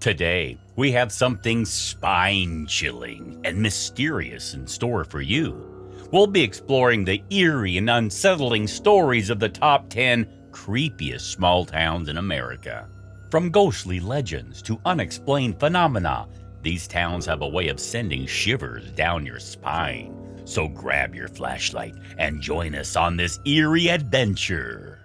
Today, we have something spine-chilling and mysterious in store for you. We'll be exploring the eerie and unsettling stories of the top 10 creepiest small towns in America. From ghostly legends to unexplained phenomena, these towns have a way of sending shivers down your spine. So grab your flashlight and join us on this eerie adventure.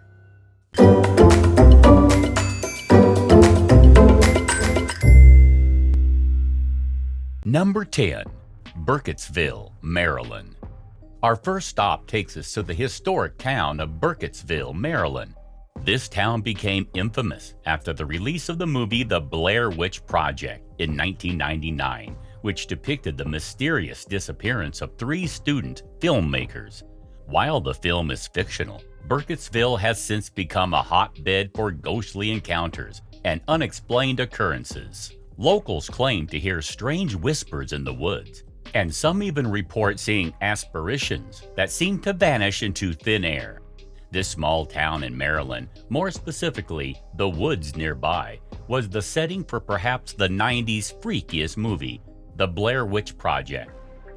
Number 10. Burttsville, Maryland. Our first stop takes us to the historic town of Burttsville, Maryland. This town became infamous after the release of the movie The Blair Witch Project in 1999, which depicted the mysterious disappearance of 3 student filmmakers. While the film is fictional, Burttsville has since become a hotbed for ghostly encounters and unexplained occurrences. Locals claim to hear strange whispers in the woods, and some even report seeing apparitions that seem to vanish into thin air. This small town in Maryland, more specifically the woods nearby, was the setting for perhaps the 90s freakiest movie, The Blair Witch Project.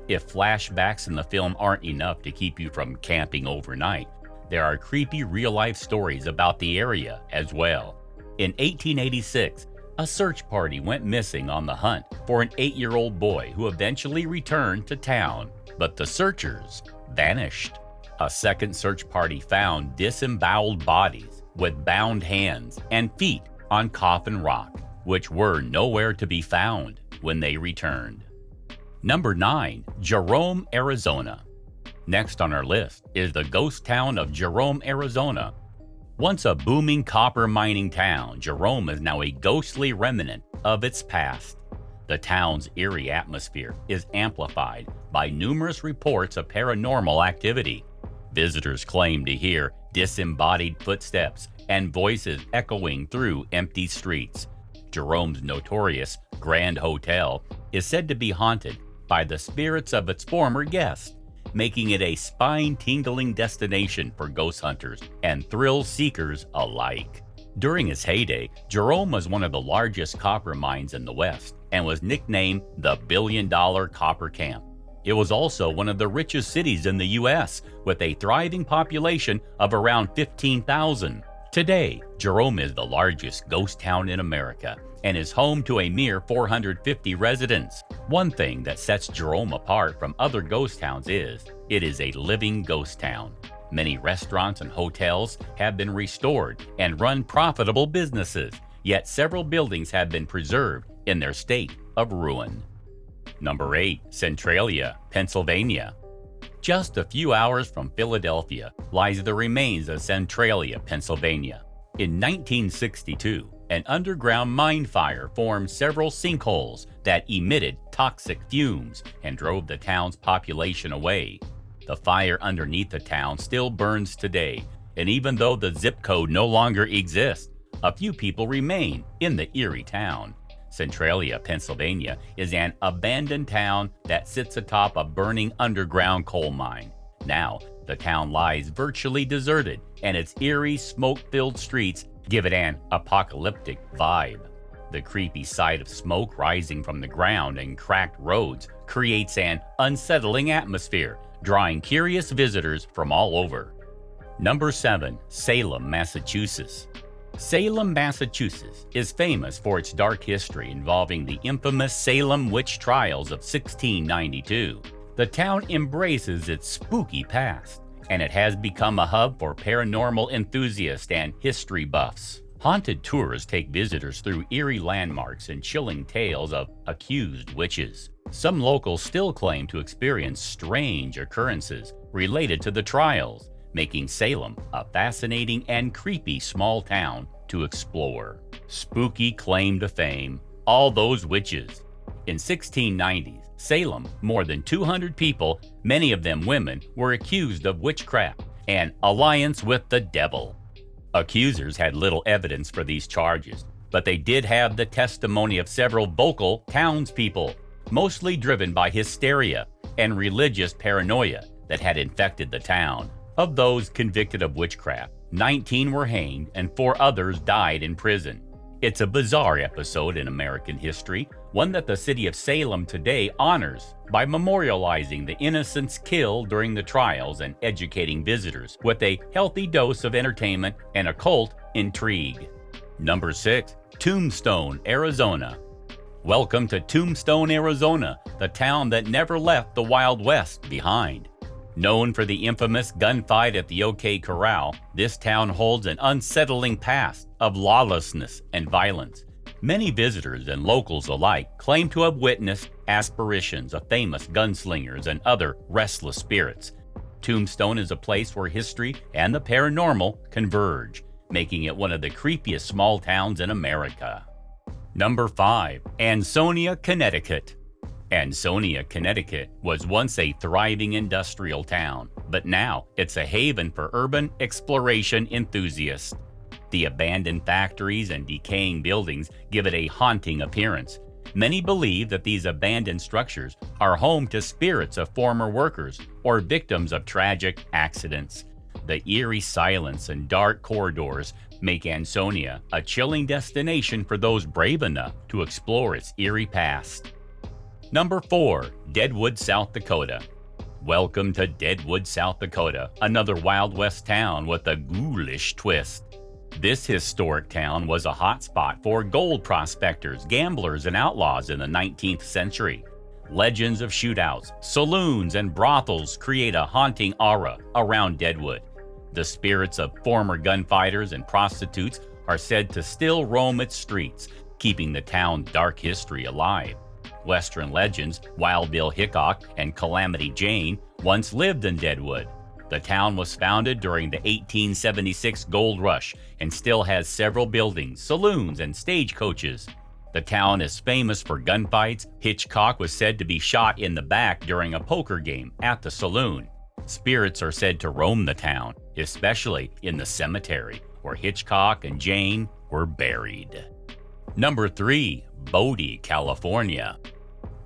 If flashbacks in the film aren't enough to keep you from camping overnight, there are creepy real-life stories about the area as well. In 1886, a search party went missing on the hunt for an 8-year-old boy who eventually returned to town, but the searchers vanished. A second search party found disemboweled bodies with bound hands and feet on Coffin Rock, which were nowhere to be found when they returned. Number 9. Jerome, Arizona. Next on our list is the ghost town of Jerome, Arizona. Once a booming copper mining town, Jerome is now a ghostly remnant of its past. The town's eerie atmosphere is amplified by numerous reports of paranormal activity. Visitors claim to hear disembodied footsteps and voices echoing through empty streets. Jerome's notorious Grand Hotel is said to be haunted by the spirits of its former guests, making it a spine-tingling destination for ghost hunters and thrill seekers alike. During its heyday, Jerome was one of the largest copper mines in the West and was nicknamed the Billion-Dollar Copper Camp. It was also one of the richest cities in the U.S., with a thriving population of around 15,000. Today, Jerome is the largest ghost town in America and is home to a mere 450 residents. One thing that sets Jerome apart from other ghost towns is it is a living ghost town. Many restaurants and hotels have been restored and run profitable businesses, yet several buildings have been preserved in their state of ruin. Number 8. Centralia, Pennsylvania. Just a few hours from Philadelphia lies the remains of Centralia, Pennsylvania. In 1962, an underground mine fire formed several sinkholes that emitted toxic fumes and drove the town's population away. The fire underneath the town still burns today, and even though the zip code no longer exists, a few people remain in the eerie town. Centralia, Pennsylvania is an abandoned town that sits atop a burning underground coal mine. Now, the town lies virtually deserted, and its eerie, smoke-filled streets give it an apocalyptic vibe. The creepy sight of smoke rising from the ground and cracked roads creates an unsettling atmosphere, drawing curious visitors from all over. Number 7. Salem, Massachusetts. Salem, Massachusetts is famous for its dark history involving the infamous Salem witch trials of 1692. The town embraces its spooky past, and it has become a hub for paranormal enthusiasts and history buffs. Haunted tours take visitors through eerie landmarks and chilling tales of accused witches. Some locals still claim to experience strange occurrences related to the trials, making Salem a fascinating and creepy small town to explore. Spooky claim to fame, all those witches. In 1690s, Salem, more than 200 people, many of them women, were accused of witchcraft and alliance with the devil. Accusers had little evidence for these charges, but they did have the testimony of several vocal townspeople, mostly driven by hysteria and religious paranoia that had infected the town. Of those convicted of witchcraft, 19 were hanged and 4 others died in prison. It's a bizarre episode in American history, one that the city of Salem today honors by memorializing the innocents killed during the trials and educating visitors with a healthy dose of entertainment and occult intrigue. Number 6. Tombstone, Arizona. Welcome to Tombstone, Arizona, the town that never left the Wild West behind. Known for the infamous gunfight at the OK Corral, this town holds an unsettling past of lawlessness and violence. Many visitors and locals alike claim to have witnessed apparitions of famous gunslingers and other restless spirits. Tombstone is a place where history and the paranormal converge, making it one of the creepiest small towns in America. Number 5. Ansonia, Connecticut. Ansonia, Connecticut was once a thriving industrial town, but now it's a haven for urban exploration enthusiasts. The abandoned factories and decaying buildings give it a haunting appearance. Many believe that these abandoned structures are home to spirits of former workers or victims of tragic accidents. The eerie silence and dark corridors make Ansonia a chilling destination for those brave enough to explore its eerie past. Number 4. Deadwood, South Dakota. Welcome to Deadwood, South Dakota, another Wild West town with a ghoulish twist. This historic town was a hotspot for gold prospectors, gamblers, and outlaws in the 19th century. Legends of shootouts, saloons, and brothels create a haunting aura around Deadwood. The spirits of former gunfighters and prostitutes are said to still roam its streets, keeping the town's dark history alive. Western legends, Wild Bill Hickok and Calamity Jane, once lived in Deadwood. The town was founded during the 1876 gold rush and still has several buildings, saloons, and stagecoaches. The town is famous for gunfights. Hitchcock was said to be shot in the back during a poker game at the saloon. Spirits are said to roam the town, especially in the cemetery, where Hitchcock and Jane were buried. Number 3. Bodie, California.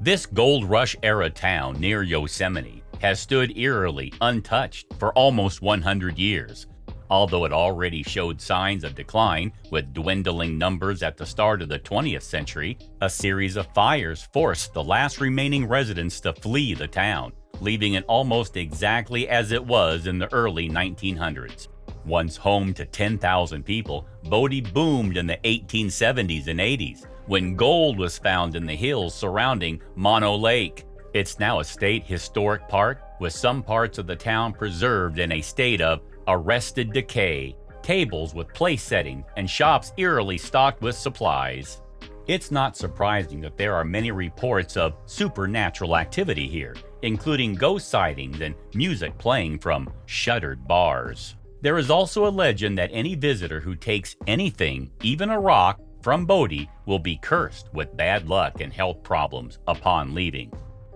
This gold rush era town near Yosemite has stood eerily untouched for almost 100 years. Although it already showed signs of decline with dwindling numbers at the start of the 20th century, a series of fires forced the last remaining residents to flee the town, leaving it almost exactly as it was in the early 1900s. Once home to 10,000 people, Bodie boomed in the 1870s and 80s when gold was found in the hills surrounding Mono Lake. It's now a state historic park with some parts of the town preserved in a state of arrested decay, tables with place setting, and shops eerily stocked with supplies. It's not surprising that there are many reports of supernatural activity here, including ghost sightings and music playing from shuttered bars. There is also a legend that any visitor who takes anything, even a rock, from Bodie will be cursed with bad luck and health problems upon leaving.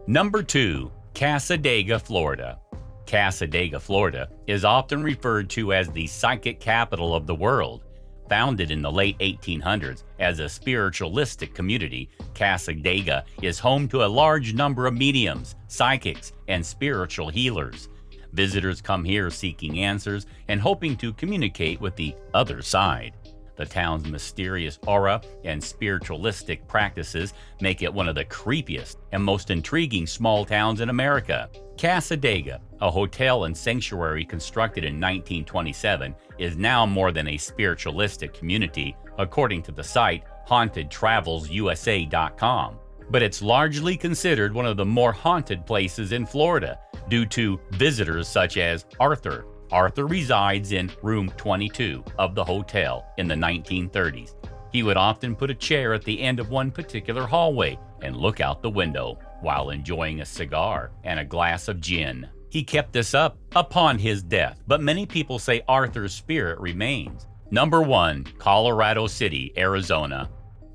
Number 2. Cassadaga, Florida. Cassadaga, Florida is often referred to as the psychic capital of the world. Founded in the late 1800s as a spiritualistic community, Cassadaga is home to a large number of mediums, psychics, and spiritual healers. Visitors come here seeking answers and hoping to communicate with the other side. The town's mysterious aura and spiritualistic practices make it one of the creepiest and most intriguing small towns in America. Cassadaga, a hotel and sanctuary constructed in 1927, is now more than a spiritualistic community, according to the site hauntedtravelsusa.com. But it's largely considered one of the more haunted places in Florida due to visitors such as Arthur. Arthur resides in room 22 of the hotel in the 1930s. He would often put a chair at the end of one particular hallway and look out the window while enjoying a cigar and a glass of gin. He kept this up upon his death, but many people say Arthur's spirit remains. Number 1. Colorado City, Arizona.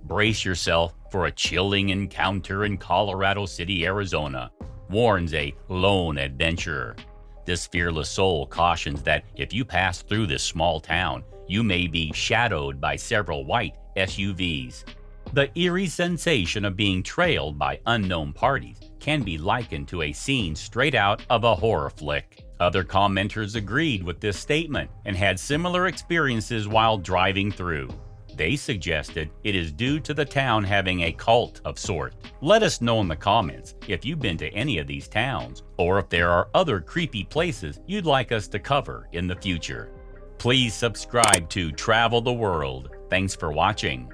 Brace yourself for a chilling encounter in Colorado City, Arizona, warns a lone adventurer. This fearless soul cautions that if you pass through this small town, you may be shadowed by several white SUVs. The eerie sensation of being trailed by unknown parties can be likened to a scene straight out of a horror flick. Other commenters agreed with this statement and had similar experiences while driving through. They suggested it is due to the town having a cult of sort. Let us know in the comments if you've been to any of these towns, or if there are other creepy places you'd like us to cover in the future. Please subscribe to Travel the World. Thanks for watching.